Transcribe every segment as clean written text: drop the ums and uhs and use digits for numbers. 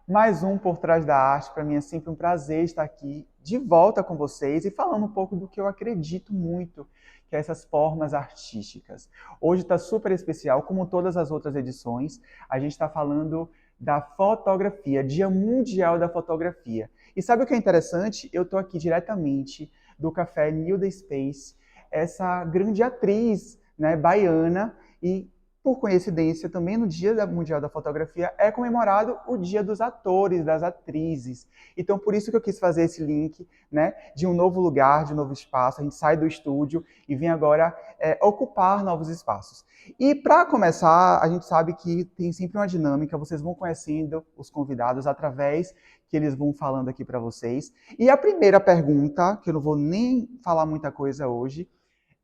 Mais um Por Trás da Arte. Para mim é sempre um prazer estar aqui de volta com vocês e falando um pouco do que eu acredito muito, que é essas formas artísticas. Hoje está super especial, como todas as outras edições, a gente está falando da fotografia, Dia Mundial da Fotografia. E sabe o que é interessante? Eu estou aqui diretamente do Café New The Space, essa grande atriz, né, baiana, e por coincidência, também no Dia Mundial da Fotografia é comemorado o Dia dos Atores, das atrizes. Então, por isso que eu quis fazer esse link, né, de um novo lugar, de um novo espaço. A gente sai do estúdio e vem agora ocupar novos espaços. E para começar, a gente sabe que tem sempre uma dinâmica. Vocês vão conhecendo os convidados através que eles vão falando aqui para vocês. E a primeira pergunta, que eu não vou nem falar muita coisa hoje,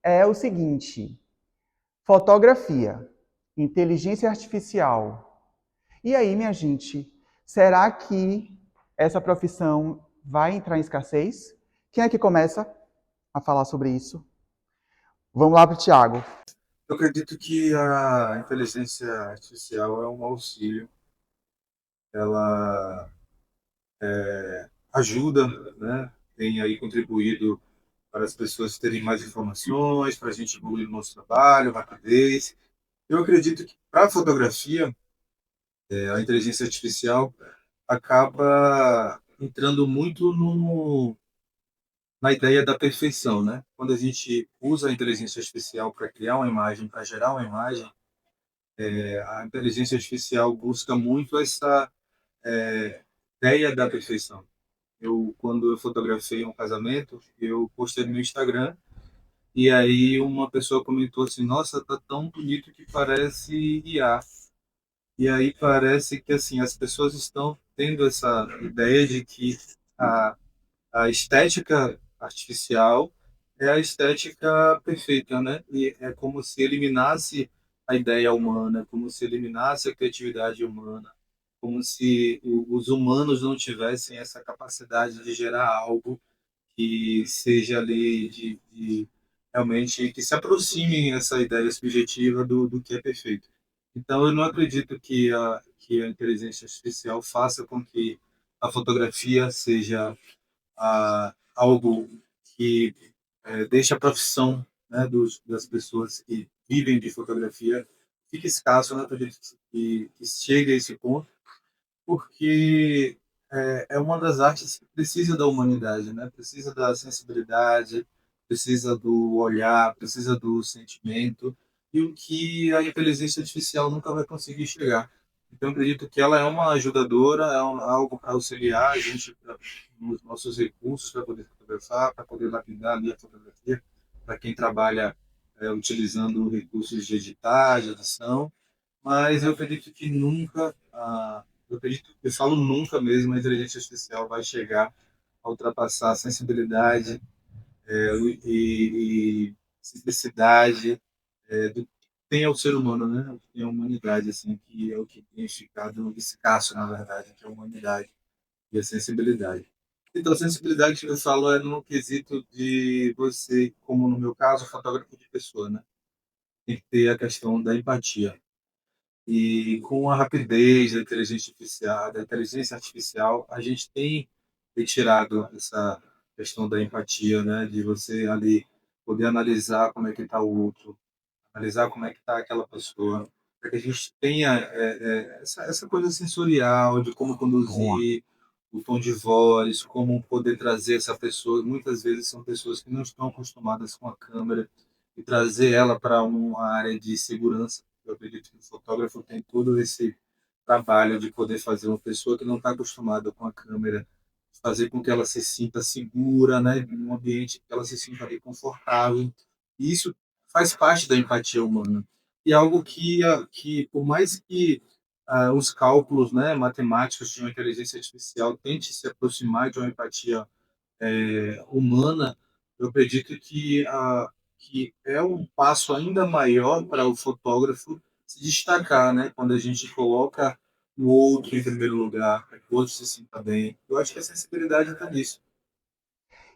é o seguinte: fotografia, inteligência artificial. E aí, minha gente, será que essa profissão vai entrar em escassez? Quem é que começa a falar sobre isso? Vamos lá para o Tiago. Eu acredito que a inteligência artificial é um auxílio, ela ajuda, né? Tem aí contribuído para as pessoas terem mais informações, para a gente evoluir no nosso trabalho, rapidez. Eu acredito que para a fotografia, a inteligência artificial acaba entrando muito na ideia da perfeição, né? Quando a gente usa a inteligência artificial para criar uma imagem, para gerar uma imagem, a inteligência artificial busca muito essa ideia da perfeição. Quando eu fotografei um casamento, eu postei no meu Instagram e aí uma pessoa comentou assim: "Nossa, tá tão bonito que parece IA". E aí parece que assim as pessoas estão tendo essa ideia de que a, a estética artificial é a estética perfeita, né? E é como se eliminasse a ideia humana, como se eliminasse a criatividade humana, como se os humanos não tivessem essa capacidade de gerar algo que seja ali de realmente que se aproxime essa ideia subjetiva do que é perfeito. Então, eu não acredito que a inteligência artificial faça com que a fotografia seja algo que deixe a profissão, né, das pessoas que vivem de fotografia fique escasso. Eu não acredito que chegue a esse ponto, porque é uma das artes que precisa da humanidade, né? Precisa da sensibilidade, precisa do olhar, precisa do sentimento, e o que a inteligência artificial nunca vai conseguir chegar. Então, eu acredito que ela é uma ajudadora, algo para auxiliar a gente nos nossos recursos para poder fotografar, para poder lapidar ali a fotografia, para quem trabalha utilizando recursos digitais, de edição, mas eu acredito que nunca, eu falo nunca mesmo, a inteligência artificial vai chegar a ultrapassar a sensibilidade e simplicidade do que tem ao ser humano, né? Tem a humanidade, assim, que é o que tem ficado escasso, na verdade, que é a humanidade e a sensibilidade. Então, a sensibilidade que eu falo é no quesito de você, como no meu caso, fotógrafo de pessoa, né? Tem que ter a questão da empatia. E com a rapidez da inteligência artificial, a gente tem retirado essa questão da empatia, né? De você ali poder analisar como é que está o outro, analisar como é que está aquela pessoa, para que a gente tenha essa coisa sensorial de como Boa. conduzir, o tom de voz, como poder trazer essa pessoa. Muitas vezes são pessoas que não estão acostumadas com a câmera e trazer ela para uma área de segurança. Eu acredito que o fotógrafo tem todo esse trabalho de poder fazer uma pessoa que não está acostumada com a câmera, fazer com que ela se sinta segura, né, em um ambiente que ela se sinta ali confortável. E isso faz parte da empatia humana. E algo que por mais que os cálculos, né, matemáticos de uma inteligência artificial tente se aproximar de uma empatia humana, eu acredito que é um passo ainda maior para o fotógrafo se destacar, né? Quando a gente coloca o outro em primeiro lugar, para que o outro se sinta bem. Eu acho que a sensibilidade está nisso.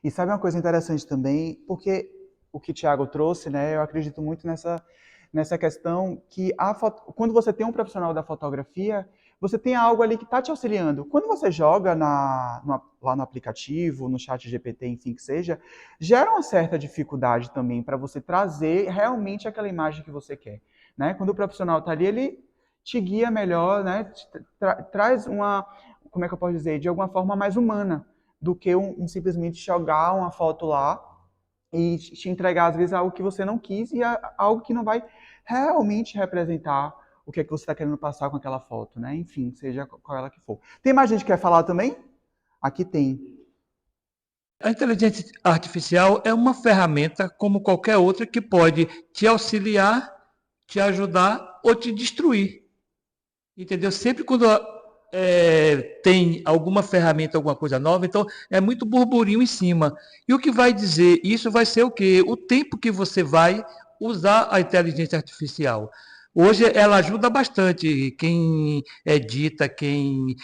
E sabe uma coisa interessante também, porque o que o Tiago trouxe, né, eu acredito muito nessa questão que quando você tem um profissional da fotografia, você tem algo ali que está te auxiliando. Quando você joga lá no aplicativo, no chat GPT, enfim, que seja, gera uma certa dificuldade também para você trazer realmente aquela imagem que você quer. Né? Quando o profissional está ali, ele te guia melhor, né? Traz uma, como é que eu posso dizer, de alguma forma mais humana do que simplesmente jogar uma foto lá e te entregar, às vezes, algo que você não quis e algo que não vai realmente representar o que é que você está querendo passar com aquela foto, né? Enfim, seja qual ela que for. Tem mais gente que quer falar também? Aqui tem. A inteligência artificial é uma ferramenta como qualquer outra que pode te auxiliar, te ajudar ou te destruir. Entendeu? Sempre quando tem alguma ferramenta, alguma coisa nova, então é muito burburinho em cima. E o que vai dizer isso vai ser o quê? O tempo que você vai usar a inteligência artificial. Hoje ela ajuda bastante quem edita, quem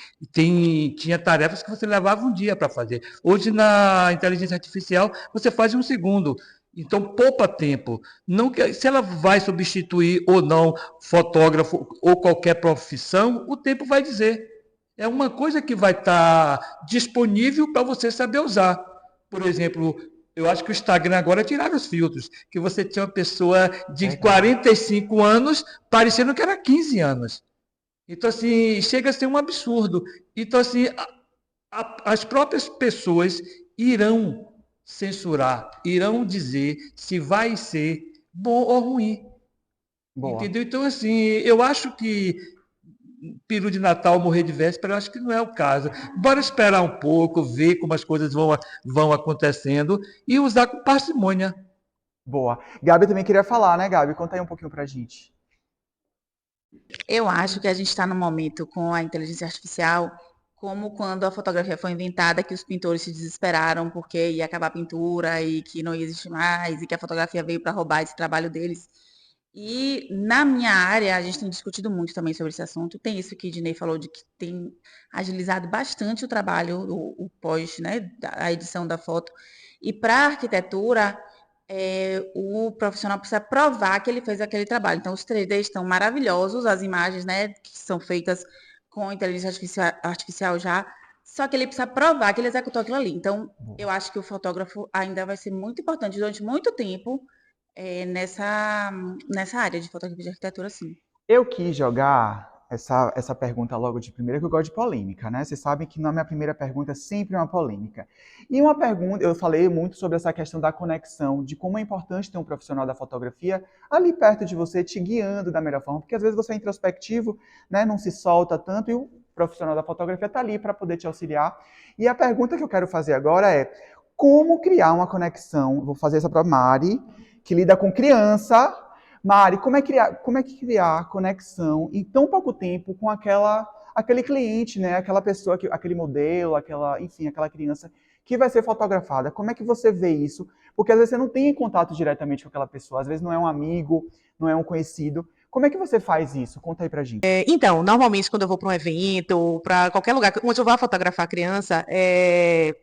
tinha tarefas que você levava um dia para fazer. Hoje na inteligência artificial você faz em um segundo. Então poupa tempo. Não que, se ela vai substituir ou não fotógrafo ou qualquer profissão, o tempo vai dizer. É uma coisa que vai estar disponível para você saber usar. Por exemplo, eu acho que o Instagram agora tiraram os filtros, que você tinha uma pessoa de 45 anos parecendo que era 15 anos. Então, assim, chega a ser um absurdo. Então, assim, as próprias pessoas irão censurar, irão dizer se vai ser bom ou ruim. Boa. Entendeu? Então, assim, eu acho que peru de Natal morrer de véspera, eu acho que não é o caso. Bora esperar um pouco, ver como as coisas vão acontecendo e usar com parcimônia. Boa. Gabi também queria falar, né, Gabi? Conta aí um pouquinho pra gente. Eu acho que a gente está num momento com a inteligência artificial, como quando a fotografia foi inventada, que os pintores se desesperaram porque ia acabar a pintura e que não ia existir mais, e que a fotografia veio para roubar esse trabalho deles. E na minha área, a gente tem discutido muito também sobre esse assunto. Tem isso que Dinei falou de que tem agilizado bastante o trabalho, o pós, né, a edição da foto. E para a arquitetura, o profissional precisa provar que ele fez aquele trabalho. Então, os 3D estão maravilhosos, as imagens, né, que são feitas com inteligência artificial já, só que ele precisa provar que ele executou aquilo ali. Então, eu acho que o fotógrafo ainda vai ser muito importante durante muito tempo nessa área de fotografia de arquitetura, sim. Eu quis jogar essa pergunta logo de primeira, que eu gosto de polêmica, né? Vocês sabem que na minha primeira pergunta é sempre uma polêmica. E uma pergunta, eu falei muito sobre essa questão da conexão, de como é importante ter um profissional da fotografia ali perto de você, te guiando da melhor forma, porque às vezes você é introspectivo, né? Não se solta tanto e o profissional da fotografia está ali para poder te auxiliar. E a pergunta que eu quero fazer agora é: como criar uma conexão? Vou fazer essa para Mari, que lida com criança. Mari, como é que criar conexão em tão pouco tempo com aquele cliente, né? Aquela pessoa, aquele modelo, enfim, aquela criança que vai ser fotografada? Como é que você vê isso? Porque às vezes você não tem contato diretamente com aquela pessoa, às vezes não é um amigo, não é um conhecido. Como é que você faz isso? Conta aí pra gente. Então, normalmente quando eu vou para um evento, para qualquer lugar onde eu vá fotografar a criança,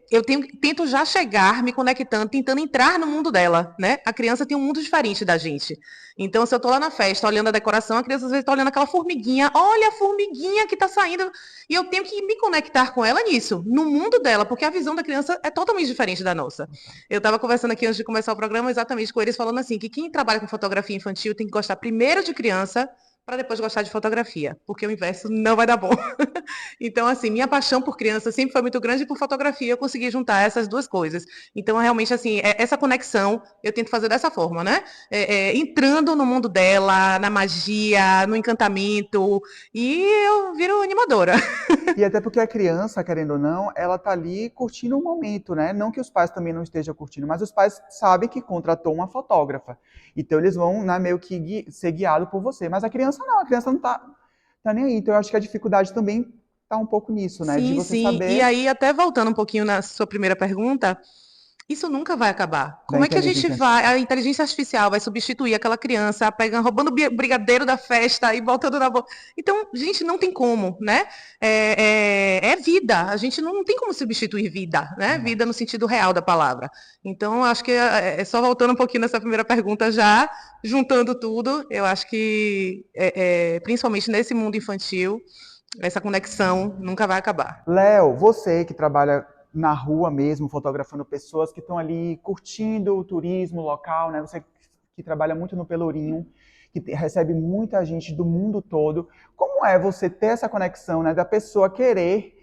eu tento já chegar me conectando, tentando entrar no mundo dela, né? A criança tem um mundo diferente da gente. Então, se eu estou lá na festa, olhando a decoração, a criança às vezes está olhando aquela formiguinha, olha a formiguinha que está saindo, e eu tenho que me conectar com ela nisso, no mundo dela, porque a visão da criança é totalmente diferente da nossa. Eu estava conversando aqui antes de começar o programa exatamente com eles, falando assim, que quem trabalha com fotografia infantil tem que gostar primeiro de criança, para depois gostar de fotografia, porque o inverso não vai dar bom. Então, assim, minha paixão por criança sempre foi muito grande e por fotografia eu consegui juntar essas duas coisas. Então, realmente, assim, essa conexão eu tento fazer dessa forma, né? Entrando no mundo dela, na magia, no encantamento, e eu viro animadora. E até porque a criança, querendo ou não, ela tá ali curtindo o momento, né? Não que os pais também não estejam curtindo, mas os pais sabem que contratou uma fotógrafa. Então eles vão, né, meio que ser guiados por você. Mas a criança não, a criança não tá nem aí. Então eu acho que a dificuldade também tá um pouco nisso, né? De Sim, você sim. saber E aí, até voltando um pouquinho na sua primeira pergunta, isso nunca vai acabar. da Como é que a gente inteligência vai, artificial. a inteligência artificial vai substituir aquela criança pegando, roubando o brigadeiro da festa e botando na boca? Então, gente, não tem como, né? É vida. A gente não tem como substituir vida, né? Vida no sentido real da palavra. Então, acho que só voltando um pouquinho nessa primeira pergunta já, juntando tudo, eu acho que, principalmente nesse mundo infantil, Essa conexão nunca vai acabar. Léo, você que trabalha na rua mesmo, fotografando pessoas que estão ali curtindo o turismo local, né? Você que trabalha muito no Pelourinho, que recebe muita gente do mundo todo. Como é você ter essa conexão, né, da pessoa querer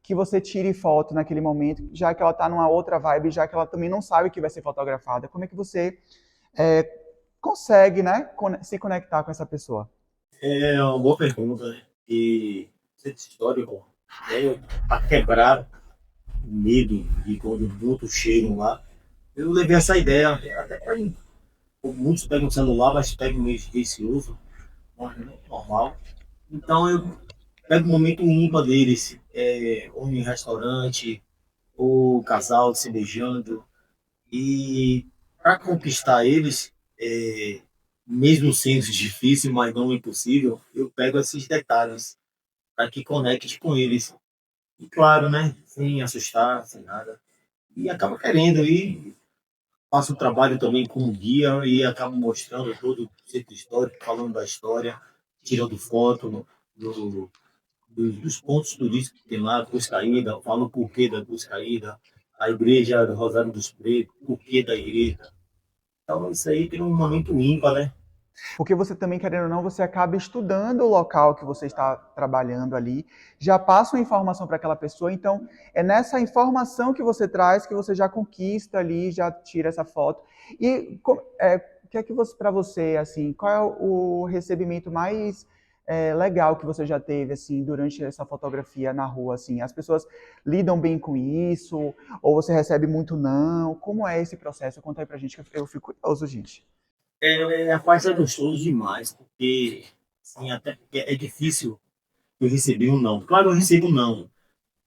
que você tire foto naquele momento, já que ela está numa outra vibe, já que ela também não sabe que vai ser fotografada? Como é que você é, consegue, né, se conectar com essa pessoa? É uma boa pergunta, né? E centro histórico, né, para quebrar o medo de quando muitos chegam lá, eu levei essa ideia, até para muitos pegam o celular, mas pegam meio receoso, normal. Então eu pego um momento ímpar deles, ou em restaurante, ou casal se beijando, e para conquistar eles, mesmo sendo difícil, mas não impossível, eu pego esses detalhes para que conecte com eles. E claro, né? Sem assustar, sem nada. E acaba querendo. E faço o trabalho também como guia e acabo mostrando todo o centro histórico, falando da história, tirando foto dos pontos turísticos que tem lá, Cruz Caída, falo o porquê da Cruz Caída, a igreja do Rosário dos Pretos, o porquê da igreja. Então isso aí tem um momento ímpar, né? Porque você também, querendo ou não, você acaba estudando o local que você está trabalhando ali, já passa uma informação para aquela pessoa, então é nessa informação que você traz que você já conquista ali, já tira essa foto. E o que é que você, para você, assim, qual é o recebimento mais legal que você já teve, assim, durante essa fotografia na rua, assim? As pessoas lidam bem com isso? Ou você recebe muito não? Como é esse processo? Conta aí pra gente, que eu fico curioso, gente. A parte é gostoso demais, porque, assim, até porque é difícil eu receber um não. Claro, eu recebo um não,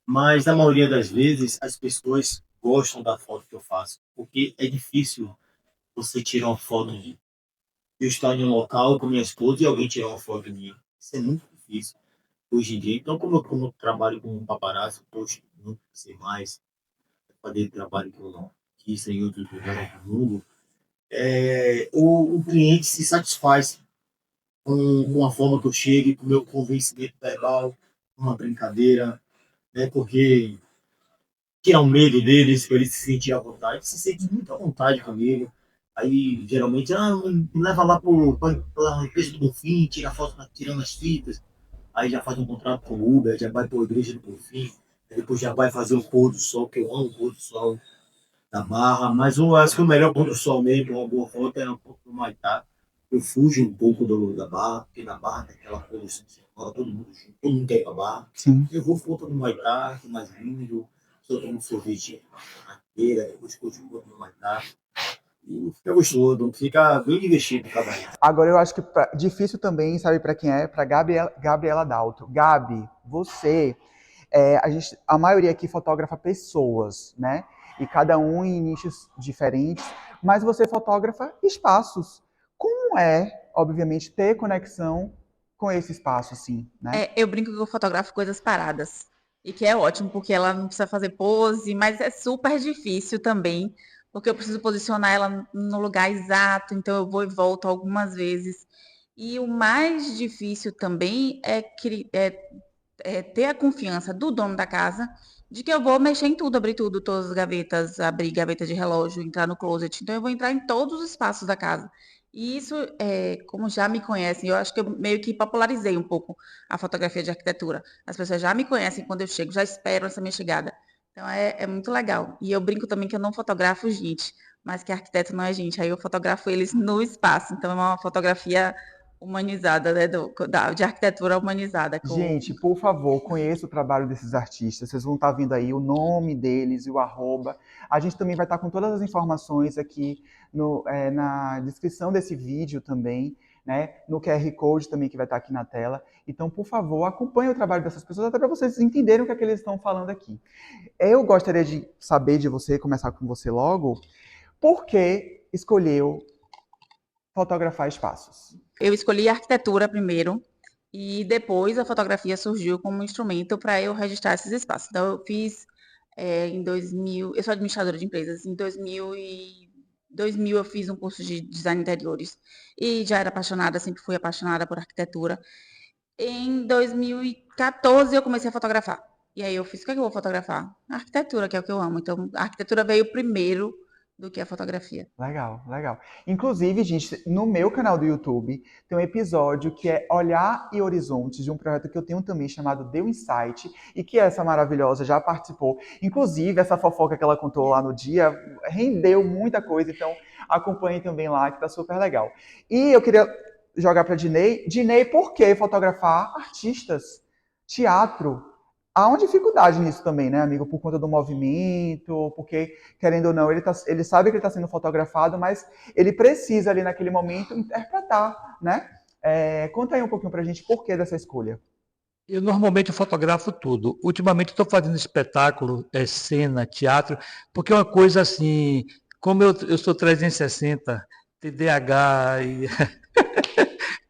mas na maioria das vezes as pessoas gostam da foto que eu faço, porque é difícil você tirar uma foto de eu estar em um local com minha esposa e alguém tirar uma foto minha. Isso é muito difícil hoje em dia. Então, como eu trabalho com um paparazzo, eu estou estudando ser mais, fazer trabalho que eu não quis em outros lugares do mundo, o cliente se satisfaz com a forma que eu chego, com o meu convencimento verbal, uma brincadeira, né? Porque tirar o medo deles, para eles se sentirem à vontade, eles se sentem muito à vontade comigo. Aí, geralmente, me leva lá para a empresa do Bonfim, tira foto tirando as fitas. Aí já faz um contrato com o Uber, já vai para a igreja do Bonfim. Depois já vai fazer o pôr do sol, que eu amo o pôr do sol da Barra. Mas eu acho que o melhor pôr do sol mesmo, uma boa foto, é um pouco do Maitá. Eu fujo um pouco da Barra, porque na Barra tem aquela poluição sonora, todo mundo junto, todo mundo quer ir para Barra. Sim. Eu vou foto do Maitá, que é mais lindo, só tomo sorvete na feira, depois curto um pouco do Maitá. E fica gostoso, fica bem divertido cada um. Agora eu acho que difícil também, sabe para quem é? Para Gabriela Daltro. Gabi, você, a maioria aqui fotografa pessoas, né? E cada um em nichos diferentes, mas você fotografa espaços. Como é, obviamente, ter conexão com esse espaço, assim, né? Eu brinco que eu fotografo coisas paradas. E que é ótimo, porque ela não precisa fazer pose, mas é super difícil também, porque eu preciso posicionar ela no lugar exato, então eu vou e volto algumas vezes. E o mais difícil também é ter a confiança do dono da casa de que eu vou mexer em tudo, abrir tudo, todas as gavetas, abrir gaveta de relógio, entrar no closet. Então eu vou entrar em todos os espaços da casa. E isso, como já me conhecem, eu acho que eu meio que popularizei um pouco a fotografia de arquitetura. As pessoas já me conhecem quando eu chego, já esperam essa minha chegada. Então é muito legal. E eu brinco também que eu não fotografo gente, mas que arquiteto não é gente. Aí eu fotografo eles no espaço. Então é uma fotografia humanizada, né, de arquitetura humanizada. Gente, por favor, conheça o trabalho desses artistas. Vocês vão estar vendo aí o nome deles e o arroba. A gente também vai estar com todas as informações aqui na descrição desse vídeo também, né? No QR Code também que vai estar aqui na tela. Então, por favor, acompanhe o trabalho dessas pessoas até para vocês entenderem o que é que eles estão falando aqui. Eu gostaria de saber de você, começar com você logo, por que escolheu fotografar espaços? Eu escolhi a arquitetura primeiro e depois a fotografia surgiu como instrumento para eu registrar esses espaços. Então, eu fiz em 2000, eu sou administradora de empresas, em 2000 eu fiz um curso de design de interiores e já era apaixonada, sempre fui apaixonada por arquitetura. Em 2014 eu comecei a fotografar. E aí eu fiz, o que é que eu vou fotografar? A arquitetura, que é o que eu amo. Então, a arquitetura veio primeiro do que a fotografia. Legal, legal. Inclusive, gente, no meu canal do YouTube tem um episódio que é Olhar e Horizontes, de um projeto que eu tenho também chamado Deu Insight, e que essa maravilhosa já participou. Inclusive, essa fofoca que ela contou lá no dia rendeu muita coisa, então acompanhe também lá, que tá super legal. E eu queria jogar para Dinei. Dinei, por que fotografar artistas? Teatro. Há uma dificuldade nisso também, né, amigo? Por conta do movimento, porque, querendo ou não, ele sabe que ele está sendo fotografado, mas ele precisa ali naquele momento interpretar, né? Conta aí um pouquinho pra gente por que dessa escolha. Eu normalmente fotografo tudo. Ultimamente estou fazendo espetáculo, cena, teatro, porque é uma coisa assim, como eu sou 360, TDAH e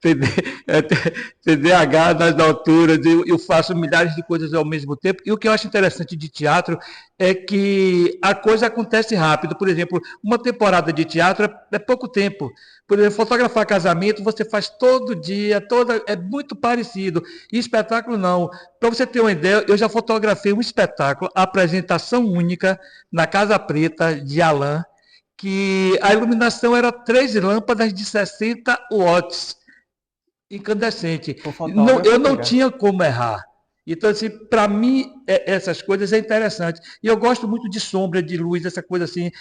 TD, é, TDAH nas alturas, eu faço milhares de coisas ao mesmo tempo. E o que eu acho interessante de teatro é que a coisa acontece rápido. Por exemplo, uma temporada de teatro é pouco tempo. Por exemplo, fotografar casamento você faz todo dia, é muito parecido. E espetáculo não. Para você ter uma ideia, eu já fotografei um espetáculo, a apresentação única na Casa Preta de Alain, que a iluminação era 3 lâmpadas de 60 watts incandescente. O Não, fotógrafo eu não pega. tinha como errar. Então, assim, para mim, essas coisas é interessante. E eu gosto muito de sombra, de luz, essa coisa assim.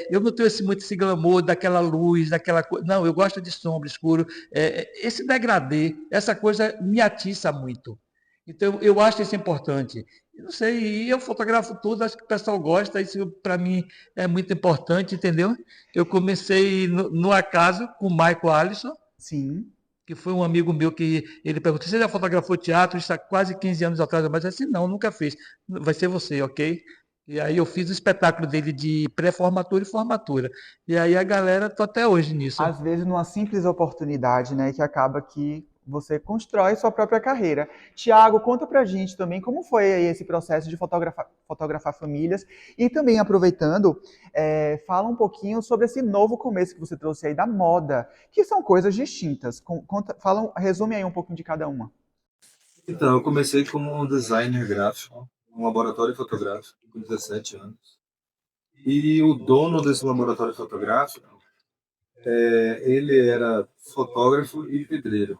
Eu não tenho muito esse glamour daquela luz, daquela coisa. Não, eu gosto de sombra, escuro. Esse degradê, essa coisa me atiça muito. Então, eu acho isso importante. Eu não sei, e eu fotografo tudo, acho que o pessoal gosta, isso para mim é muito importante, entendeu? Eu comecei no acaso com o Michael Alisson, Sim. que foi um amigo meu que ele perguntou: você já fotografou teatro? Isso há quase 15 anos atrás. Mas assim, não, nunca fiz. Vai ser você, ok? E aí eu fiz o espetáculo dele de pré-formatura e formatura. E aí a galera tá até hoje nisso. Às vezes numa simples oportunidade, né, que acaba que você constrói sua própria carreira. Tiago, conta pra gente também como foi aí esse processo de fotografar famílias e também aproveitando, fala um pouquinho sobre esse novo começo que você trouxe aí da moda, que são coisas distintas. Resume aí um pouquinho de cada uma. Então, eu comecei como um designer gráfico, um laboratório fotográfico, com 17 anos. E o dono desse laboratório fotográfico, ele era fotógrafo e pedreiro.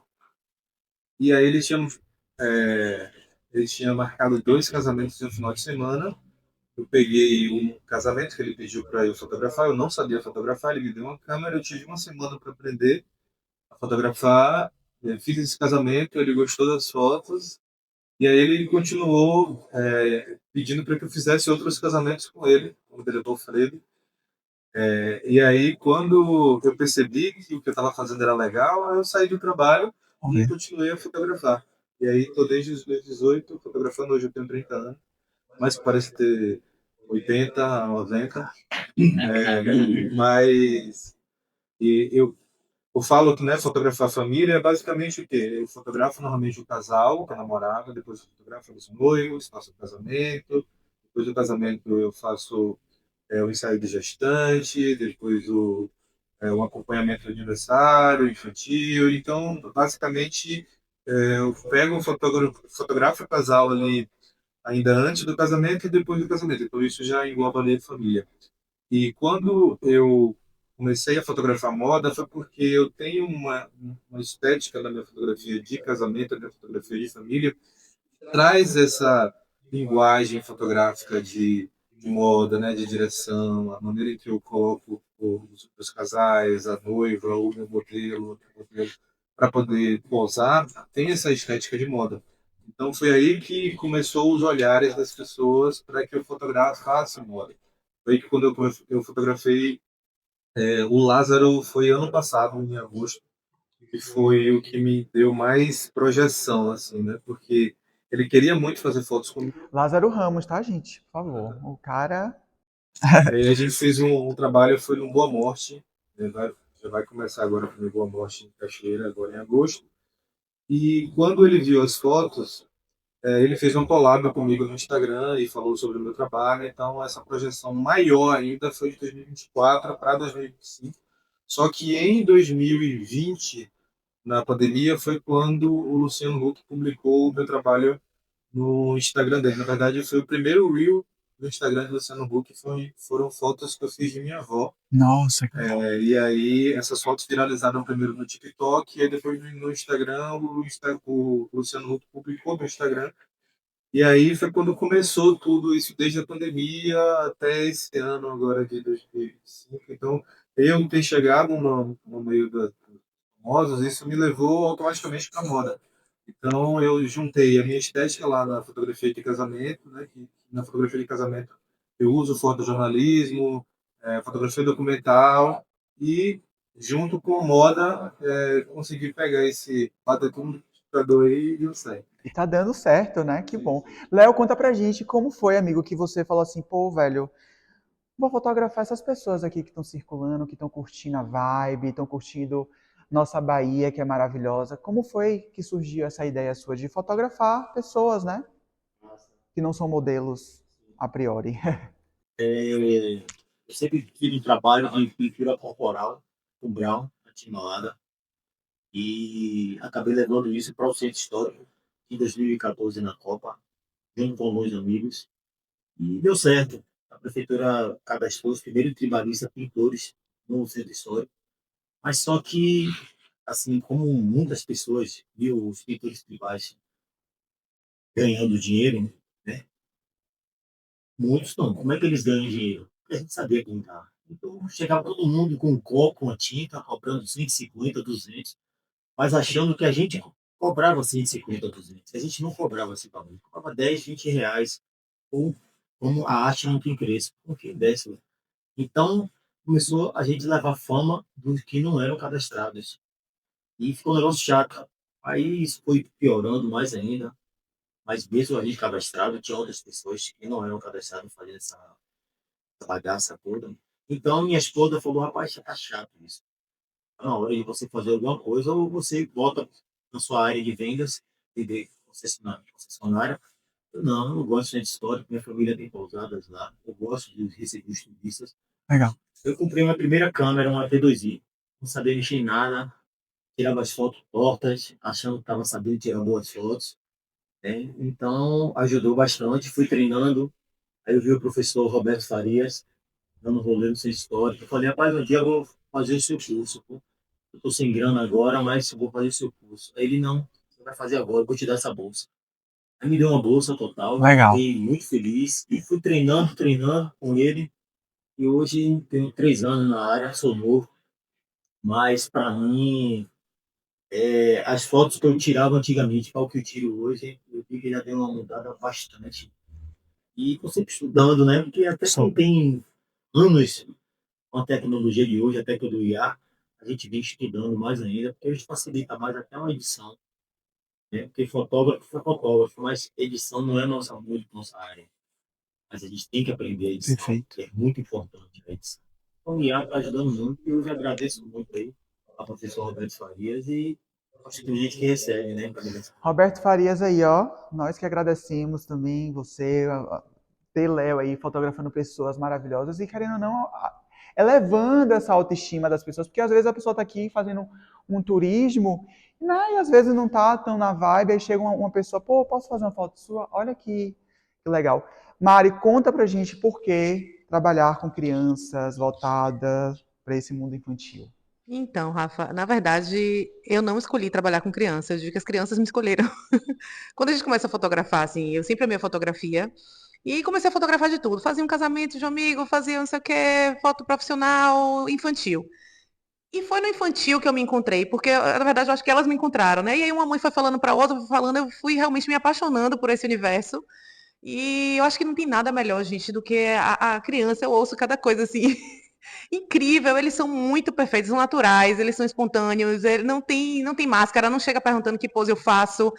E aí é, ele tinha marcado 2 casamentos no final de semana. Eu peguei um casamento que ele pediu para eu fotografar. Eu não sabia fotografar, ele me deu uma câmera. Eu tive uma semana para aprender a fotografar. Fiz esse casamento, ele gostou das fotos. E aí ele continuou pedindo para que eu fizesse outros casamentos com ele, como diretor Freire. E aí, quando eu percebi que o que eu estava fazendo era legal, eu saí do trabalho e continuei a fotografar. E aí, estou desde 2018 fotografando. Hoje eu tenho 30 anos, mas parece ter 80, 90. Mas eu falo que, né, fotografar família é basicamente o quê? Eu fotografo normalmente o casal, com a namorada, depois eu fotografo os noivos, faço o casamento, depois do casamento eu faço o ensaio de gestante, depois o acompanhamento do aniversário infantil. Então, basicamente, eu pego fotografo o casal ali ainda antes do casamento e depois do casamento. Então, isso já engloba ali a família. E quando eu comecei a fotografar moda foi porque eu tenho uma estética na minha fotografia de casamento, na minha fotografia de família, traz essa linguagem fotográfica de moda, né, de direção, a maneira em que eu coloco os casais, a noiva, o meu modelo, para poder posar, tem essa estética de moda. Então foi aí que começou os olhares das pessoas para que eu fotografasse moda. Foi aí que quando eu fotografei o Lázaro foi ano passado, em agosto, e foi o que me deu mais projeção, assim, né? Porque ele queria muito fazer fotos comigo. Lázaro Ramos, tá, gente? Por favor. O cara. Aí a gente fez um trabalho, foi no Boa Morte, né? Já vai começar agora com o Boa Morte em Cachoeira, agora em agosto. E quando ele viu as fotos, ele fez um collab comigo no Instagram e falou sobre o meu trabalho. Então, essa projeção maior ainda foi de 2024 para 2025. Só que em 2020 na pandemia foi quando o Luciano Huck publicou o meu trabalho no Instagram dele. Na verdade, foi o primeiro reel do Instagram do Luciano Huck, foram fotos que eu fiz de minha avó. Nossa, E aí, essas fotos viralizaram primeiro no TikTok, e aí depois no Instagram, o Luciano Huck publicou no Instagram. E aí foi quando começou tudo isso, desde a pandemia até esse ano agora de 2025. Então, eu ter chegado no meio dos famosos, isso me levou automaticamente para a moda. Então, eu juntei a minha estética lá na fotografia de casamento, né? Que na fotografia de casamento eu uso fotojornalismo, fotografia documental e, junto com moda, consegui pegar esse batetum multiplicador aí e deu certo. e tá dando certo, né? Que bom. Léo, conta pra gente como foi, amigo, que você falou assim, pô, velho, vou fotografar essas pessoas aqui que estão circulando, que estão curtindo a vibe, estão curtindo nossa Bahia, que é maravilhosa. Como foi que surgiu essa ideia sua de fotografar pessoas, né? Que não são modelos a priori. Eu sempre tive um trabalho de pintura corporal com Brown, na Timbalada, e acabei levando isso para o Centro Histórico em 2014 na Copa, junto com alguns amigos, e deu certo. A prefeitura cadastrou os primeiros tribalistas pintores no Centro Histórico, mas só que, assim como muitas pessoas viu os pintores tribais ganhando dinheiro, né? Muitos não. Como é que eles ganham dinheiro? Porque a gente sabia pintar. Então, chegava todo mundo com um copo, com a tinta, cobrando 150, 200, mas achando que a gente cobrava 150, 200. A gente não cobrava esse valor. Cobrava 10, 20 reais. Ou como a arte não tem preço. Porque desce. Então, começou a gente levar fama dos que não eram cadastrados. E ficou um negócio chato. Aí isso foi piorando mais ainda. Mas mesmo a gente cadastrado, tinha outras pessoas que não eram cadastradas fazendo essa bagaça toda. Então, minha esposa falou, rapaz, tá chato isso. Na hora de você fazer alguma coisa, ou você volta na sua área de vendas, de concessionária. Não, eu não gosto de centro histórico, minha família tem pousadas lá, eu gosto de receber os turistas. Legal. Eu comprei uma primeira câmera, uma T2i, não sabia mexer em nada, tirava as fotos tortas, achando que estava sabendo tirar boas fotos. Né? Então, ajudou bastante, fui treinando. Aí eu vi o professor Roberto Farias, dando rolê no centro histórico. Eu falei, rapaz, um dia eu vou fazer o seu curso. Pô. Eu estou sem grana agora, mas eu vou fazer o seu curso. Aí ele, não, você vai fazer agora, eu vou te dar essa bolsa. Aí me deu uma bolsa total, Legal. fiquei muito feliz. E fui treinando com ele. E hoje tenho 3 anos na área, sou novo. Mas para mim, as fotos que eu tirava antigamente para o que eu tiro hoje, eu vi que já deu uma mudada bastante. E estou sempre estudando, né? Porque até quem tem anos com a tecnologia de hoje, até que do IA, a gente vem estudando mais ainda, porque a gente facilita mais até uma edição. Né? Porque fotógrafo é fotógrafo, mas edição não é muito nossa área. Mas a gente tem que aprender a edição, Perfeito. que é muito importante a edição. Então, o IA está ajudando muito, e eu já agradeço muito aí a professora Roberto Farias e acho que tem gente que recebe, né? Roberto Farias aí, ó. Nós que agradecemos também você, ter Léo aí fotografando pessoas maravilhosas e, querendo ou não, elevando essa autoestima das pessoas, porque às vezes a pessoa tá aqui fazendo um turismo, né, e às vezes não tá tão na vibe, aí chega uma pessoa, pô, posso fazer uma foto sua? Olha que legal. Mari, conta pra gente por que trabalhar com crianças voltadas para esse mundo infantil. Então, Rafa, na verdade, eu não escolhi trabalhar com crianças, eu digo que as crianças me escolheram. Quando a gente começa a fotografar, assim, eu sempre amei a fotografia, e comecei a fotografar de tudo. Fazia um casamento de um amigo, fazia não sei o quê, foto profissional, infantil. E foi no infantil que eu me encontrei, porque, na verdade, eu acho que elas me encontraram, né? E aí uma mãe foi falando para outra, foi falando, eu fui realmente me apaixonando por esse universo. E eu acho que não tem nada melhor, gente, do que a criança. Eu ouço cada coisa assim incrível. Eles são muito perfeitos, são naturais, eles são espontâneos, não tem máscara, não chega perguntando que pose eu faço.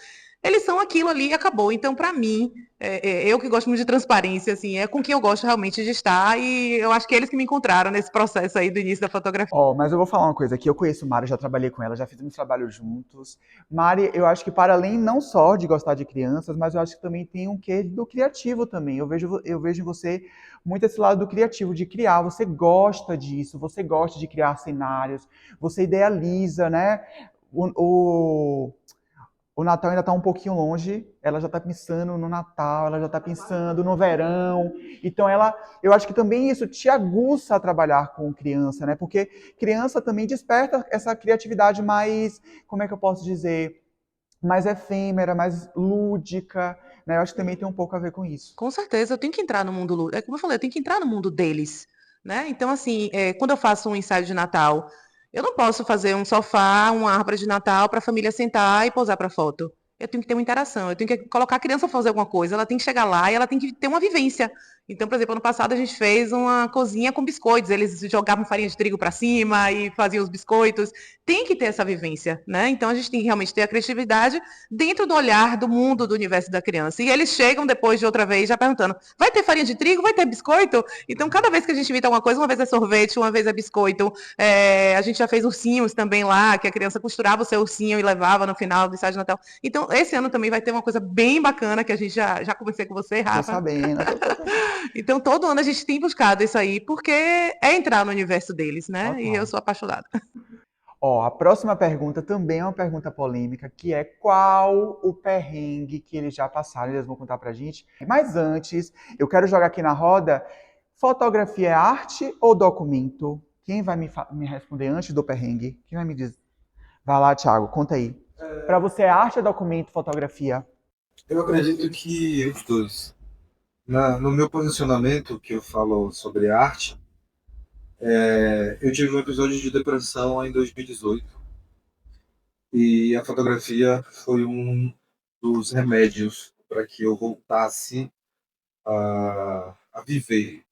Eles são aquilo ali e acabou. Então, para mim, eu que gosto muito de transparência, assim, é com quem eu gosto realmente de estar. E eu acho que eles que me encontraram nesse processo aí do início da fotografia. Ó, mas eu vou falar uma coisa aqui. Eu conheço Mari, já trabalhei com ela, já fizemos trabalho juntos. Mari, eu acho que para além não só de gostar de crianças, mas eu acho que também tem um quê do criativo também. Eu vejo em você muito esse lado do criativo, de criar. Você gosta disso, você gosta de criar cenários, você idealiza, né? o Natal ainda está um pouquinho longe, ela já está pensando no Natal, ela já está pensando no verão. Então, eu acho que também isso te aguça a trabalhar com criança, né? Porque criança também desperta essa criatividade mais, como é que eu posso dizer, mais efêmera, mais lúdica, né? Eu acho que também tem um pouco a ver com isso. Com certeza, eu tenho que entrar no mundo, é como eu falei, eu tenho que entrar no mundo deles, né? Então, assim, quando eu faço um ensaio de Natal, eu não posso fazer um sofá, uma árvore de Natal para a família sentar e posar para foto. Eu tenho que ter uma interação, eu tenho que colocar a criança para fazer alguma coisa, ela tem que chegar lá e ela tem que ter uma vivência. Então, por exemplo, ano passado a gente fez uma cozinha com biscoitos, eles jogavam farinha de trigo para cima e faziam os biscoitos. Tem que ter essa vivência, né? Então, a gente tem que realmente ter a criatividade dentro do olhar do mundo, do universo da criança. E eles chegam depois de outra vez já perguntando: vai ter farinha de trigo? Vai ter biscoito? Então, cada vez que a gente invita alguma coisa, uma vez é sorvete, uma vez é biscoito. A gente já fez ursinhos também lá, que a criança costurava o seu ursinho e levava no final do ensaio de Natal. Então, esse ano também vai ter uma coisa bem bacana que a gente já conversei com você, Tô Rafa. sabendo, tô sabendo. Então, todo ano a gente tem buscado isso aí, porque é entrar no universo deles, né? E eu Total. sou apaixonada. Ó, a próxima pergunta também é uma pergunta polêmica, que é qual o perrengue que eles já passaram, eles vão contar pra gente. Mas antes, eu quero jogar aqui na roda, fotografia é arte ou documento? Quem vai me responder antes do perrengue? Quem vai me dizer? Vai lá, Thiago, conta aí. Pra você, arte é documento, fotografia? Eu acredito que os dois. No meu posicionamento, que eu falo sobre arte, eu tive um episódio de depressão em 2018 e a fotografia foi um dos remédios para que eu voltasse a viver.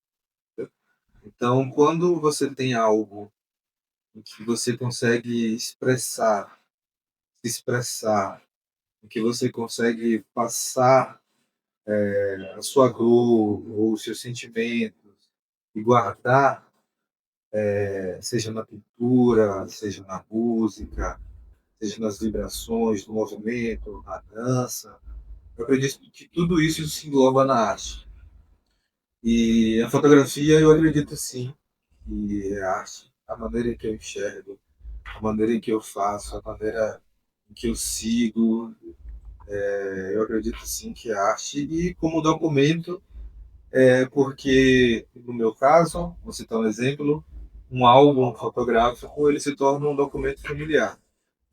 Então, quando você tem algo em que você consegue se expressar, em que você consegue passar a sua dor ou os seus sentimentos e guardar, seja na pintura, seja na música, seja nas vibrações, no movimento, na dança. Eu acredito que tudo isso se engloba na arte. E a fotografia, eu acredito sim que é arte. A maneira em que eu enxergo, a maneira em que eu faço, a maneira em que eu sigo, eu acredito sim que é arte. E como documento, porque, no meu caso, vou citar um exemplo, um álbum fotográfico ele se torna um documento familiar,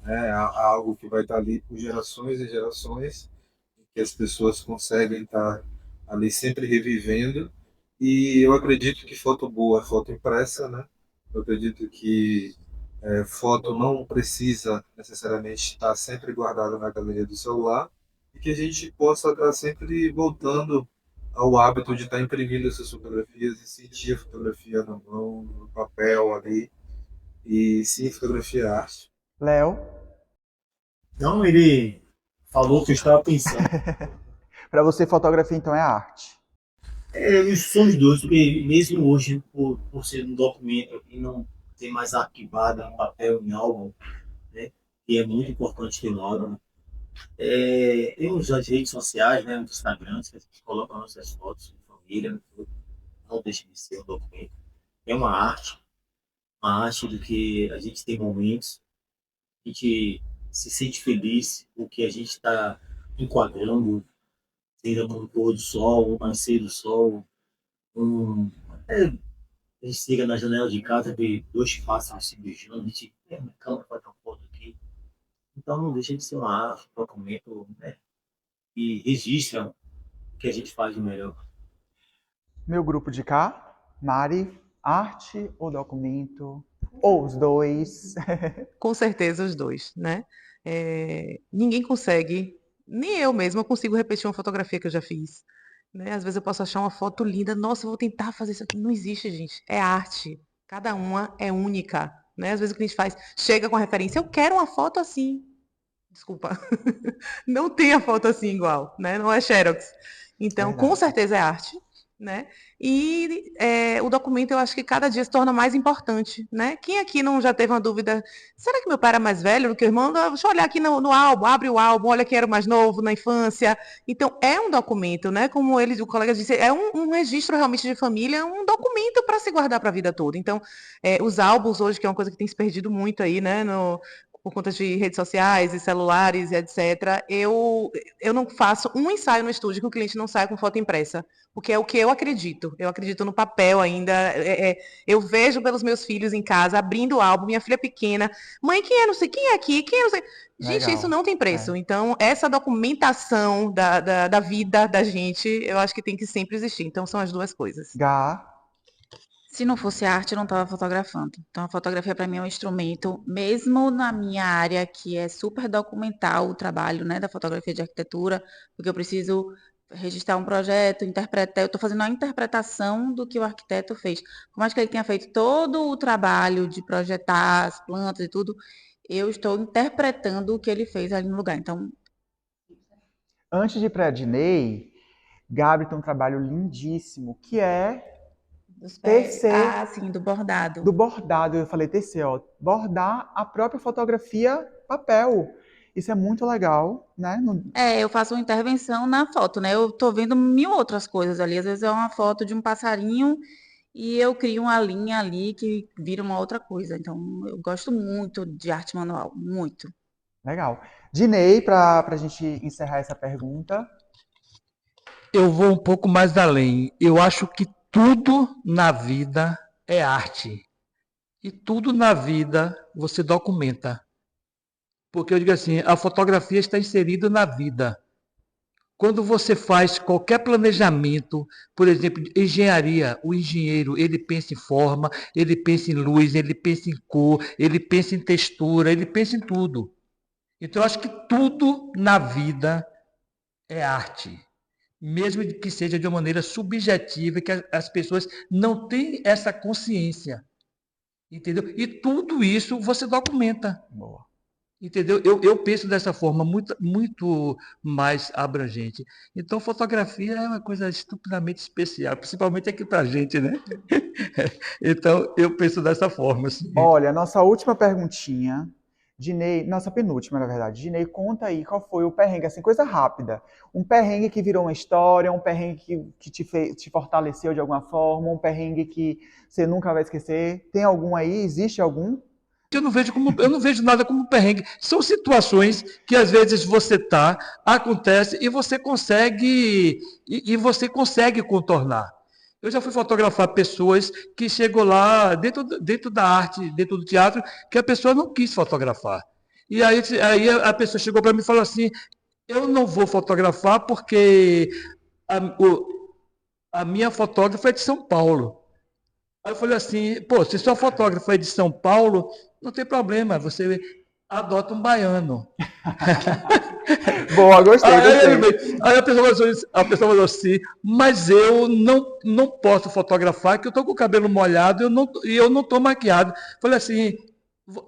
né? Algo que vai estar ali por gerações e gerações, que as pessoas conseguem estar ali sempre revivendo. E eu acredito que foto boa é foto impressa, né? Eu acredito que foto não precisa necessariamente estar sempre guardada na galeria do celular e que a gente possa estar sempre voltando ao hábito de estar imprimindo essas fotografias e sentir a fotografia na mão, no papel ali. E sim, fotografia é arte. Léo, Não, ele falou o que eu estava pensando. pra você, fotografia então é arte. Os são os dois, porque mesmo hoje, por ser um documento e não ter mais arquivado em papel, em álbum, né? E é muito importante ter no álbum. Temos as redes sociais, né? Os Instagrams, que a gente coloca nossas fotos de família, né, tudo. Não deixa de ser um documento. É uma arte do que a gente tem momentos, a gente se sente feliz, o que a gente está enquadrando, seja no pôr do sol, um nascer do sol, um, a gente chega na janela de casa, vê dois pássaros se beijando, a gente na cama faz uma foto aqui. Então não deixa de ser uma arte, um documento, né, que registra o que a gente faz de melhor. Meu grupo de cá, Mari, arte ou documento? Ou os dois? Com certeza os dois, né? Ninguém consegue, nem eu mesma consigo repetir uma fotografia que eu já fiz, né? Às vezes eu posso achar uma foto linda, nossa, eu vou tentar fazer isso aqui. Não existe, gente. É arte. Cada uma é única, né? Às vezes o que a gente faz, chega com a referência, eu quero uma foto assim. Desculpa. Não tem a foto assim igual, né? Não é Xerox. Então, com Verdade. certeza é arte, né? E o documento eu acho que cada dia se torna mais importante, né? Quem aqui não já teve uma dúvida? Será que meu pai era mais velho do que o irmão? Não, deixa eu olhar aqui no álbum, abre o álbum, olha quem era o mais novo na infância. Então, é um documento, né? Como ele, o colega disse, é um registro realmente de família, um documento para se guardar para a vida toda. Então, os álbuns hoje, que é uma coisa que tem se perdido muito aí, né? por conta de redes sociais e celulares e etc., eu não faço um ensaio no estúdio que o cliente não saia com foto impressa, porque é o que eu acredito. Eu acredito no papel ainda. Eu vejo pelos meus filhos em casa, abrindo o álbum, minha filha pequena, mãe, quem é não sei, quem é aqui, quem é não sei. Gente, isso Legal. não tem preço. Então, essa documentação da vida da gente, eu acho que tem que sempre existir. Então, são as duas coisas. Gá, Se não fosse arte, eu não estava fotografando. Então, a fotografia para mim é um instrumento, mesmo na minha área, que é super documental o trabalho, né, da fotografia de arquitetura, porque eu preciso registrar um projeto, interpretar, eu estou fazendo a interpretação do que o arquiteto fez. Por mais que ele tenha feito todo o trabalho de projetar as plantas e tudo, eu estou interpretando o que ele fez ali no lugar. Então, antes de ir para a Dinei, Gabi tem um trabalho lindíssimo, que é dos pés, tecer sim, do bordado. do bordado. Eu falei tecer, ó, bordar a própria fotografia papel. Isso é muito legal, né? Eu faço uma intervenção na foto, né? Eu tô vendo mil outras coisas ali. Às vezes é uma foto de um passarinho e eu crio uma linha ali que vira uma outra coisa. Então, eu gosto muito de arte manual, muito. Legal. Dinei, para a gente encerrar essa pergunta. Eu vou um pouco mais além. Eu acho que tudo na vida é arte. E tudo na vida você documenta. Porque eu digo assim, a fotografia está inserida na vida. Quando você faz qualquer planejamento, por exemplo, de engenharia, o engenheiro, ele pensa em forma, ele pensa em luz, ele pensa em cor, ele pensa em textura, ele pensa em tudo. Então, eu acho que tudo na vida é arte. Mesmo que seja de uma maneira subjetiva, que as pessoas não têm essa consciência. Entendeu? E tudo isso você documenta. Boa. Entendeu? Eu penso dessa forma muito mais abrangente. Então, fotografia é uma coisa estupidamente especial, principalmente aqui para a gente, né? Então, eu penso dessa forma, assim. Olha, nossa última perguntinha. Dinei, nossa penúltima, na verdade. Dinei, conta aí qual foi o perrengue, assim, coisa rápida. Um perrengue que virou uma história, um perrengue que te fortaleceu de alguma forma, um perrengue que você nunca vai esquecer. Tem algum aí? Existe algum? Eu não vejo nada como perrengue. São situações que às vezes você tá, acontece e você consegue contornar. Eu já fui fotografar pessoas que chegou lá dentro da arte, dentro do teatro, que a pessoa não quis fotografar. E aí a pessoa chegou para mim e falou assim: eu não vou fotografar porque a, a minha fotógrafa é de São Paulo. Aí eu falei assim, pô, se sua fotógrafa é de São Paulo, não tem problema, você adota um baiano. Boa, gostei, gostei. Aí a pessoa falou assim, mas eu não posso fotografar, que eu estou com o cabelo molhado e eu não estou maquiado. Falei assim,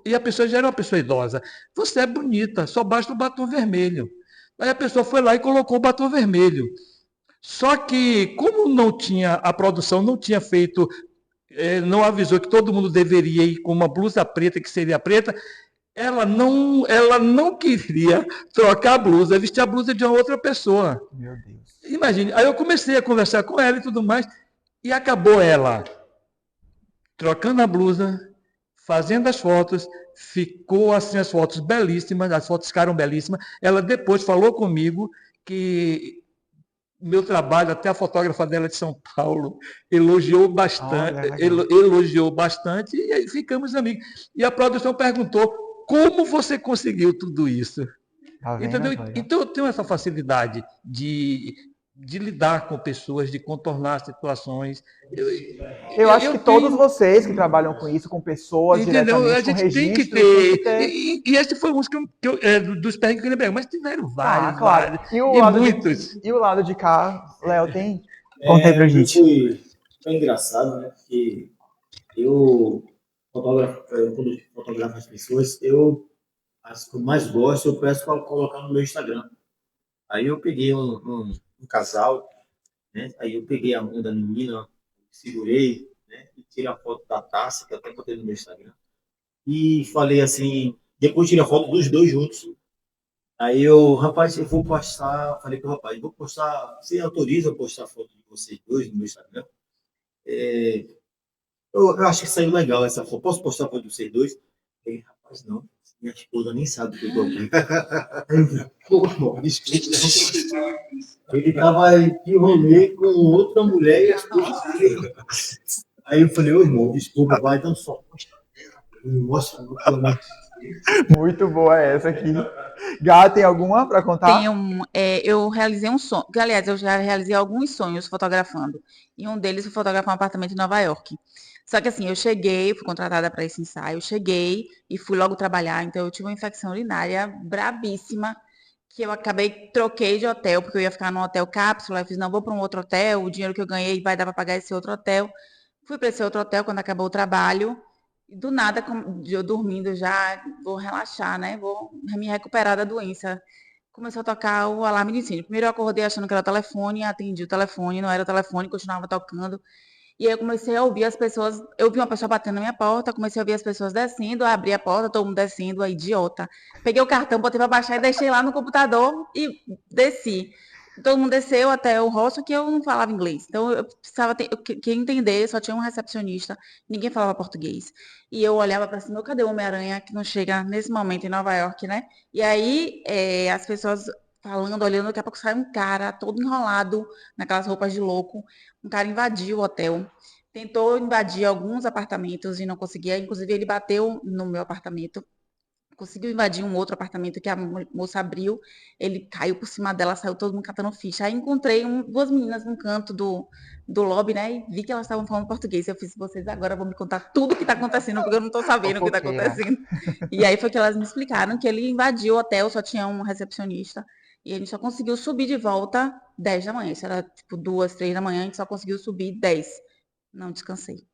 e a pessoa já era uma pessoa idosa. Você é bonita, só basta o batom vermelho. Aí a pessoa foi lá e colocou o batom vermelho. Só que, como não tinha, a produção não tinha feito, não avisou que todo mundo deveria ir com uma blusa preta, que seria preta, ela não queria trocar a blusa, vestir a blusa de uma outra pessoa. Meu Deus. Imagine. Aí eu comecei a conversar com ela e tudo mais, e acabou ela trocando a blusa, fazendo as fotos, ficou assim as fotos belíssimas, as fotos ficaram belíssimas. Ela depois falou comigo que meu trabalho, até a fotógrafa dela de São Paulo, Olha, legal. elogiou bastante, e aí ficamos amigos. E a produção perguntou como você conseguiu tudo isso? Tá vendo? Entendeu? Que legal. Então eu tenho essa facilidade de lidar com pessoas, de contornar situações. Eu acho que todos Tenho. vocês que trabalham com isso, com pessoas Entendeu? A diretamente, com gente tem que registros, tem que ter. ter. E esse foi um dos perrengues que eu lembrei, mas tiveram Ah, vários, claro. vários. E o E lado muitos. e o lado de cá, Léo, tem? Conta aí pra gente. Foi engraçado, né? Porque eu quando eu fotografo as pessoas, as que eu mais gosto, eu peço para colocar no meu Instagram. Aí eu peguei um casal, né? Aí eu peguei a mão da menina, segurei, né? E tirei a foto da taça, que eu até botei no meu Instagram. E falei assim, depois tirei a foto dos dois juntos. Aí eu, rapaz, eu vou postar, falei pro rapaz, vou postar, você autoriza eu postar a foto de vocês dois no meu Instagram? Eu acho que saiu legal essa foto, posso postar a foto de vocês dois? Ele, rapaz, não, Minha esposa nem sabe do que eu tô aqui. Aí eu falei, pô, irmão, desculpa. Ele tava de rolê com outra mulher e a esposa dele. Aí eu falei, ô irmão, desculpa, vai, então só. Mostra, pelo amor de Deus. Muito boa essa aqui. Gá, tem alguma para contar? Eu realizei um sonho, que, aliás, eu já realizei alguns sonhos fotografando. E um deles foi fotografar um apartamento em Nova York. Só que assim, eu cheguei, fui contratada para esse ensaio, cheguei e fui logo trabalhar, então eu tive uma infecção urinária brabíssima, que eu troquei de hotel, porque eu ia ficar num hotel cápsula, eu fiz, não, vou para um outro hotel, o dinheiro que eu ganhei vai dar para pagar esse outro hotel. Fui para esse outro hotel quando acabou o trabalho, e do nada, eu dormindo já, vou relaxar, né? Vou me recuperar da doença. Começou a tocar o alarme de incêndio. Primeiro eu acordei achando que era o telefone, atendi o telefone, não era o telefone, continuava tocando. E aí eu comecei a ouvir as pessoas, eu vi uma pessoa batendo na minha porta, comecei a ouvir as pessoas descendo, abri a porta, todo mundo descendo, a idiota. Peguei o cartão, botei para baixar e deixei lá no computador e desci. Todo mundo desceu até o hostel, que eu não falava inglês. Então eu precisava que entender, só tinha um recepcionista, ninguém falava português. E eu olhava para cima, cadê o Homem-Aranha que não chega nesse momento em Nova York, né? E aí as pessoas falando, olhando, daqui a pouco sai um cara todo enrolado naquelas roupas de louco. Um cara invadiu o hotel, tentou invadir alguns apartamentos e não conseguia. Inclusive, ele bateu no meu apartamento, conseguiu invadir um outro apartamento que a moça abriu. Ele caiu por cima dela, saiu todo mundo catando ficha. Aí encontrei duas meninas num canto do lobby, né? E vi que elas estavam falando português. Eu fiz, vocês agora vão me contar tudo o que está acontecendo, porque eu não estou sabendo o que está Fofoqueira. acontecendo. E aí foi que elas me explicaram que ele invadiu o hotel, só tinha um recepcionista. E a gente só conseguiu subir de volta 10 da manhã. Isso era tipo 2, 3 da manhã, a gente só conseguiu subir 10. Não descansei.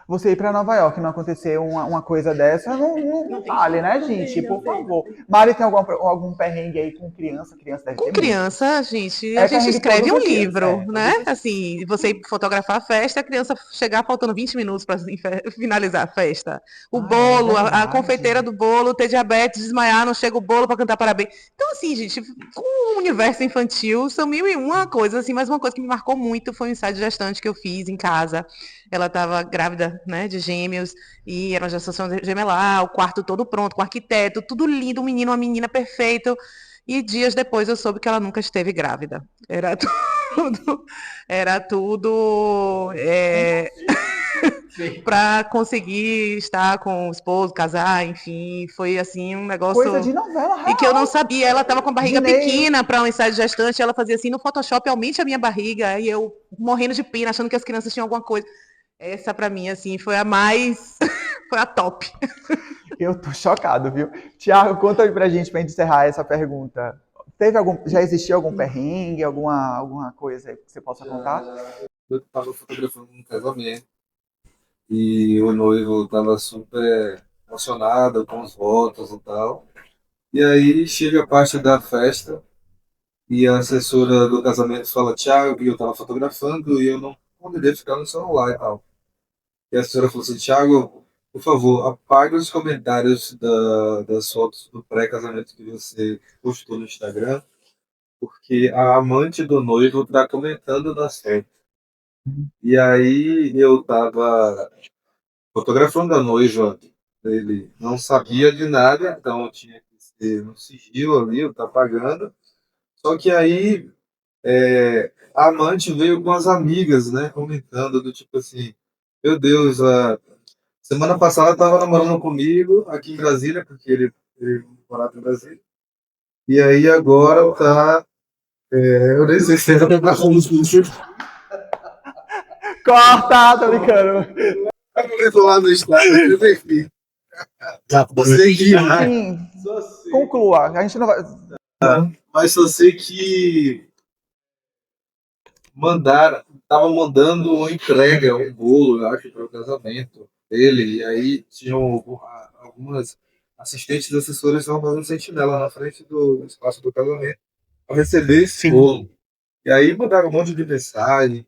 Você ir para Nova York e não acontecer uma coisa dessa, não Tem vale, né, jeito. gente? Eu Por sei. favor. Mari, tem algum perrengue aí com criança? Criança deve Com ter muito. criança, gente, a É gente perrengue escreve todos um os dias. livro, Todos né? os dias. Assim, você ir fotografar a festa, a criança chegar faltando 20 minutos para finalizar a festa. O Ah, é bolo, a confeiteira verdade. do bolo, ter diabetes, desmaiar, não chega o bolo para cantar parabéns. Então, assim, gente, com o universo infantil, são mil e uma coisas, assim, mas uma coisa que me marcou muito foi o ensaio de gestante que eu fiz em casa. Ela estava grávida, né, de gêmeos, e era uma gestação gemelar, o quarto todo pronto, com arquiteto, tudo lindo, um menino, uma menina perfeito. E dias depois eu soube que ela nunca esteve grávida. Era tudo, era tudo para conseguir estar com o esposo, casar, enfim, foi assim um Coisa negócio de novela e que eu não real. sabia. Ela estava com a barriga Dinei. pequena para um ensaio de gestante, ela fazia assim no Photoshop, aumente a minha barriga, e eu morrendo de pena, achando que as crianças tinham alguma coisa. Essa para mim assim foi a mais foi a top. Eu tô chocado, viu? Tiago, conta aí pra gente, pra gente encerrar essa pergunta. Já existiu algum perrengue, alguma coisa aí que você possa contar? Eu estava fotografando um casamento e o noivo estava super emocionado com os votos e tal. E aí chega a parte da festa e a assessora do casamento fala, Thiago, que eu estava fotografando e eu não poderia ficar no celular e tal. E a assessora falou assim, Thiago, por favor, apague os comentários das fotos do pré-casamento que você postou no Instagram, porque a amante do noivo está comentando nas fotos. E aí eu tava fotografando a noiva, ele não sabia de nada, então tinha que ser no sigilo ali, eu tá pagando. Só que aí a amante veio com as amigas, né, comentando do tipo assim, meu Deus, a semana passada estava namorando comigo aqui em Brasília, porque ele morava em Brasília. E aí agora tá, eu nem sei se era pra Corta, tô brincando. eu vou lá no Instagram, enfim. Tá, Você que Sim, conclua. A gente não vai. mas só sei que tava mandando uma entrega, um bolo, eu acho, para o casamento dele. E aí tinham algumas assistentes assessoras estavam fazendo sentinela na frente do espaço do casamento para receber esse bolo. E aí mandaram um monte de mensagem.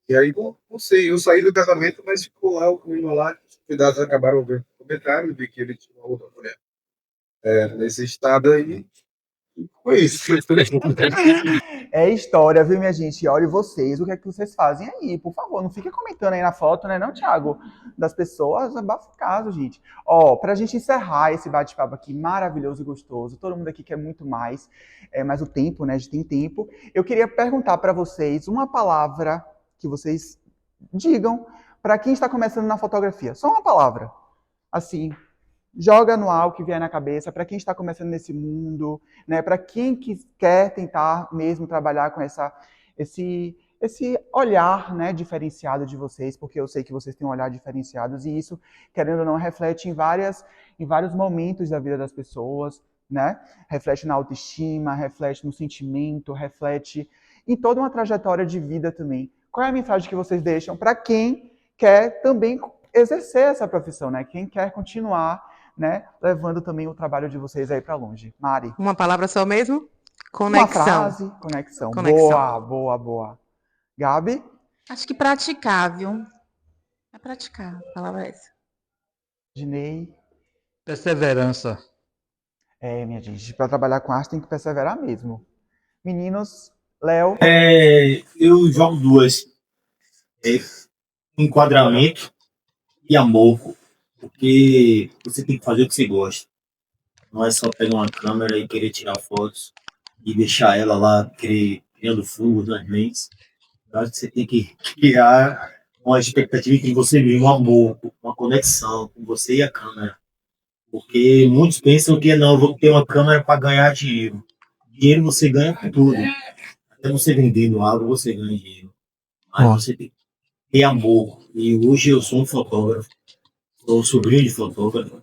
E aí, não sei, eu saí do casamento, mas ficou lá o clima lá. Os cuidados acabaram vendo comentário de que ele tinha uma outra mulher nesse estado aí. Foi isso. É história, viu, minha gente? Olha vocês, o que é que vocês fazem aí? Por favor, não fiquem comentando aí na foto, né, não, Thiago? Das pessoas, abafa o caso, gente. Ó, pra gente encerrar esse bate-papo aqui maravilhoso e gostoso, todo mundo aqui quer muito mais, mas o tempo, né, a gente tem tempo. Eu queria perguntar pra vocês uma palavra que vocês digam pra quem está começando na fotografia. Só uma palavra. Assim, joga no ar o que vier na cabeça, para quem está começando nesse mundo, né? Para quem que quer tentar mesmo trabalhar com esse olhar, né, diferenciado de vocês, porque eu sei que vocês têm um olhar diferenciado e isso, querendo ou não, reflete em vários momentos da vida das pessoas, né? Reflete na autoestima, reflete no sentimento, reflete em toda uma trajetória de vida também. Qual é a mensagem que vocês deixam para quem quer também exercer essa profissão, né? Quem quer continuar, né, levando também o trabalho de vocês aí para longe. Mari. Uma palavra só mesmo? Uma Conexão. frase, conexão. Conexão. Boa, boa, boa. Gabi? Acho que praticar, viu? É praticar, a palavra é essa. Dinei? Perseverança. Minha gente, para trabalhar com arte tem que perseverar mesmo. Meninos, Léo? Eu jogo duas. É, enquadramento e amor. Porque você tem que fazer o que você gosta. Não é só pegar uma câmera e querer tirar fotos e deixar ela lá criando fungos nas mentes. Eu acho que você tem que criar uma expectativa entre você mesmo, um amor, uma conexão com você e a câmera. Porque muitos pensam que não, eu vou ter uma câmera para ganhar dinheiro. Dinheiro você ganha com tudo. Até você vendendo algo, você ganha dinheiro. Mas você tem que ter amor. E hoje eu sou um fotógrafo, sou sobrinho de fotógrafo.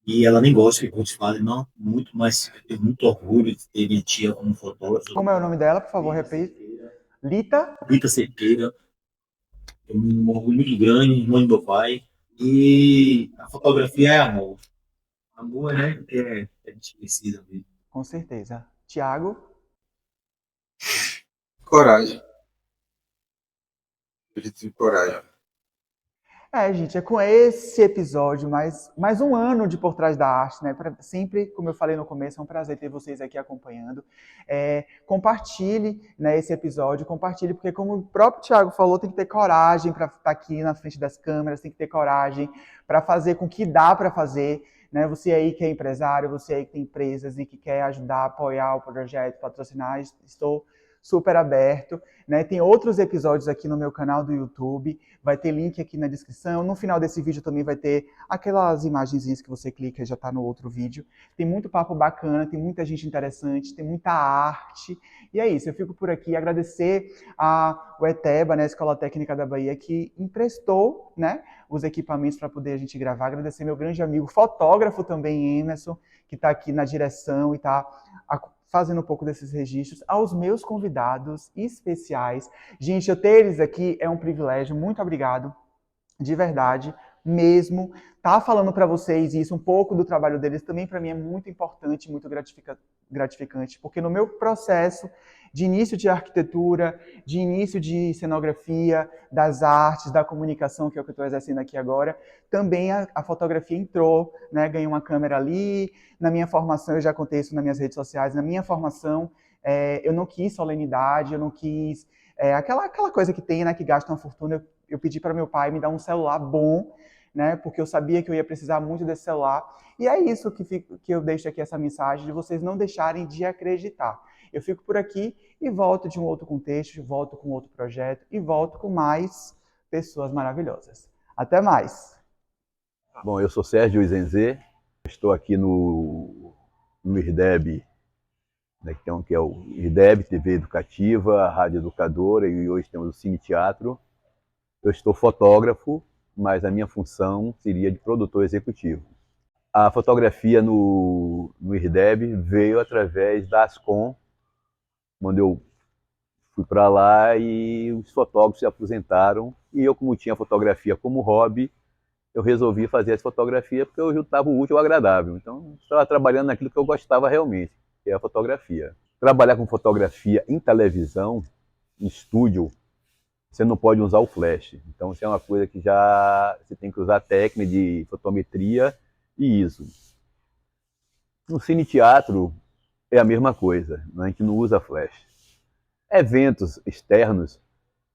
E ela nem gosta que muitos falem, não, muito, mas eu tenho muito orgulho de ter minha tia como fotógrafa. Como é o nome dela, por favor, repita. Lita? Rita Cerqueira, tenho um orgulho muito grande, mãe do meu pai. E a fotografia é amor. Amor, né? A gente precisa mesmo. Com certeza. Tiago? Coragem. Acredito em coragem. Gente, é com esse episódio, mais um ano de Por Trás da Arte, né? Sempre, como eu falei no começo, é um prazer ter vocês aqui acompanhando. Compartilhe, né, esse episódio, compartilhe, porque como o próprio Thiago falou, tem que ter coragem para estar aqui na frente das câmeras, tem que ter coragem para fazer com que dá para fazer, né? Você aí que é empresário, você aí que tem empresas e que quer ajudar, apoiar o projeto, patrocinar, estou super aberto, né? Tem outros episódios aqui no meu canal do YouTube, vai ter link aqui na descrição. No final desse vídeo também vai ter aquelas imagenzinhas que você clica e já está no outro vídeo. Tem muito papo bacana, tem muita gente interessante, tem muita arte. E é isso, eu fico por aqui. Agradecer a UETEBA, né, a Escola Técnica da Bahia, que emprestou, né, os equipamentos para poder a gente gravar. Agradecer meu grande amigo, fotógrafo também, Emerson, que está aqui na direção e está fazendo um pouco desses registros, aos meus convidados especiais. Gente, eu ter eles aqui é um privilégio, muito obrigado, de verdade, mesmo. Tá falando para vocês isso, um pouco do trabalho deles, também para mim é muito importante, muito gratificante, porque no meu processo de início de arquitetura, de início de cenografia, das artes, da comunicação, que é o que eu estou exercendo aqui agora, também a fotografia entrou, né? Ganhei uma câmera ali, na minha formação, eu já contei isso nas minhas redes sociais, na minha formação, eu não quis solenidade, eu não quis aquela coisa que tem, né, que gasta uma fortuna. Eu pedi para meu pai me dar um celular bom, né, porque eu sabia que eu ia precisar muito desse celular. E é isso que eu deixo aqui, essa mensagem, de vocês não deixarem de acreditar. Eu fico por aqui e volto de um outro contexto, volto com outro projeto e volto com mais pessoas maravilhosas. Até mais! Bom, eu sou Sérgio Izenzê, estou aqui no IRDEB, né, que é o IRDEB, TV Educativa, Rádio Educadora, e hoje temos o Cine Teatro. Eu estou fotógrafo, mas a minha função seria de produtor executivo. A fotografia no IRDEB veio através da Ascom, quando eu fui para lá e os fotógrafos se aposentaram, e eu, como tinha fotografia como hobby, eu resolvi fazer essa fotografia porque eu juntava o útil ao agradável. Então, eu estava trabalhando naquilo que eu gostava realmente, que é a fotografia. Trabalhar com fotografia em televisão, em estúdio, você não pode usar o flash. Então, isso é uma coisa que já você tem que usar técnica de fotometria e ISO. No cine teatro é a mesma coisa, a gente não usa flash. eventos externos,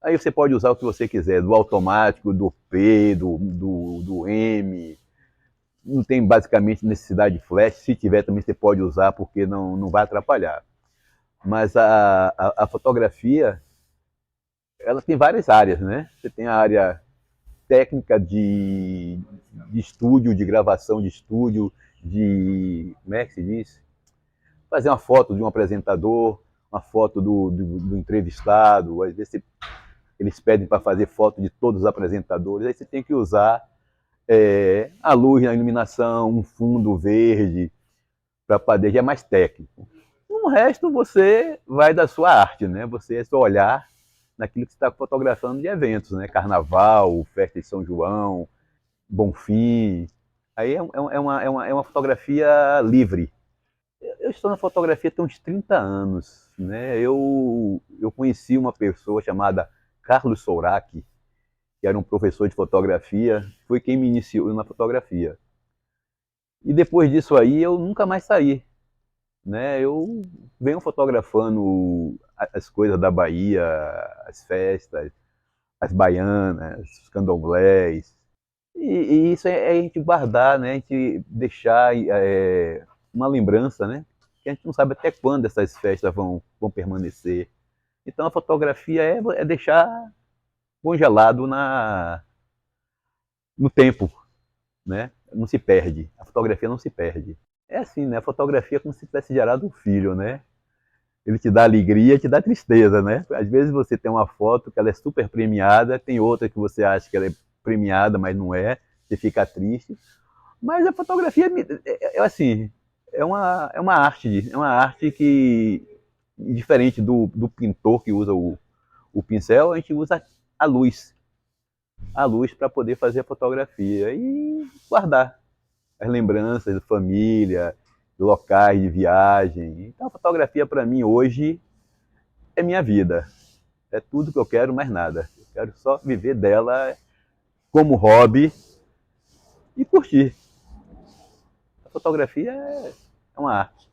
aí você pode usar o que você quiser, do automático, do P, do M. Não tem basicamente necessidade de flash. Se tiver também você pode usar, porque não vai atrapalhar. Mas a fotografia, ela tem várias áreas, né? Você tem a área técnica de estúdio, de gravação de estúdio, como é que se diz? Fazer uma foto de um apresentador, uma foto do entrevistado. Às vezes eles pedem para fazer foto de todos os apresentadores, aí você tem que usar a luz na iluminação, um fundo verde, para poder, já é mais técnico. No resto, você vai da sua arte, né? Você é só olhar naquilo que você está fotografando de eventos, né? Carnaval, festa de São João, Bonfim. Aí é uma fotografia livre. Eu estou na fotografia tem uns 30 anos, né? Eu conheci uma pessoa chamada Carlos Sourac, que era um professor de fotografia, foi quem me iniciou na fotografia. E depois disso aí eu nunca mais saí, né? Eu venho fotografando as coisas da Bahia, as festas, as baianas, os candomblés. E isso é a gente guardar, né? A gente deixar uma lembrança, né? Que a gente não sabe até quando essas festas vão permanecer. Então a fotografia é deixar congelado no tempo, né? Não se perde. A fotografia não se perde. É assim, né? A fotografia é como se tivesse gerado um filho, né? Ele te dá alegria, te dá tristeza, né? Às vezes você tem uma foto que ela é super premiada, tem outra que você acha que ela é premiada, mas não é, você fica triste. Mas a fotografia assim, é uma arte que, diferente do pintor que usa o pincel, a gente usa a luz. A luz para poder fazer a fotografia e guardar as lembranças da família, de locais de viagem. Então a fotografia para mim hoje é minha vida. É tudo que eu quero, mais nada. Eu quero só viver dela como hobby e curtir. A fotografia é uma arte.